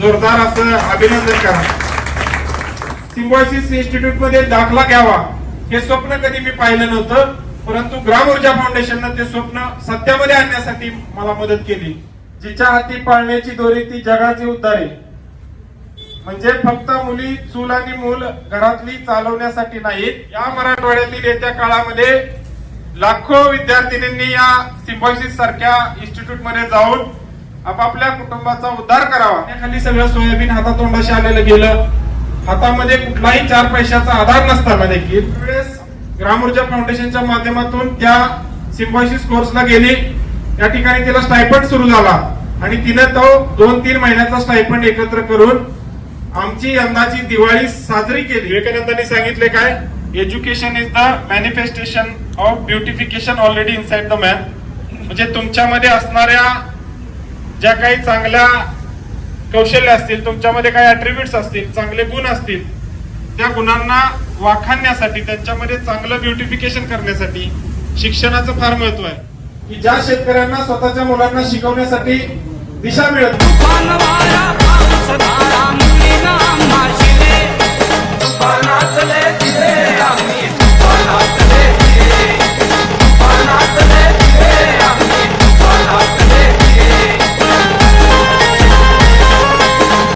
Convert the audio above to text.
जोरदार असं अभिनंदन करा. सिम्बायोसिस इन्स्टिट्यूट मध्ये दाखला घ्यावा हे स्वप्न कधी मी पाहिलं नव्हतं, परंतु ग्राम ऊर्जा फाउंडेशननं ते स्वप्न सत्यामध्ये आणण्यासाठी मला मदत केली. जिच्या हाती पाळण्याची दोरी ती जगाची उद्धारे. म्हणजे फक्त मुली चूल आणि मूल घरातली चालवण्यासाठी नाहीत. या मराठवाड्यातील येत्या काळामध्ये लाखो विद्यार्थिनींनी या सिम्बायोसिस सारख्या इन्स्टिट्यूट मध्ये जाऊन आपापल्या कुटुंबाचा उद्धार करावा. त्याखाली सगळं सोयाबीन हातातोंडाशी आलेलं गेलं, हातामध्ये कुठलाही 4 पैशाचा आधार नसताना देखील ग्राम ऊर्जा फाउंडेशनच्या माध्यमातून त्या सिम्बायोसिस कोर्सला गेली. या ठिकाणी तिला स्टायपंड सुरू झाला आणि तिने तो 2-3 महिन्याचा स्टायपंड एकत्र करून आमची यंदाची दिवाळी साजरी केली. विवेकानंदांनी सांगितले काय, education is the manifestation of beautification already inside the man. म्हणजे तुमच्यामध्ये असणाऱ्या ज्या काही चांगल्या कौशल्य असतील, तुमच्यामध्ये काही ऍट्रिब्यूट्स असतील, चांगले गुण असतील, त्या गुणांना वाखाणण्यासाठी, त्यांच्यामध्ये चांगलं ब्युटिफिकेशन करण्यासाठी शिक्षणाचं फार महत्व आहे. की ज्या शेतकऱ्यांना स्वतःच्या मुलांना शिकवण्यासाठी दिशा मिळत नाही,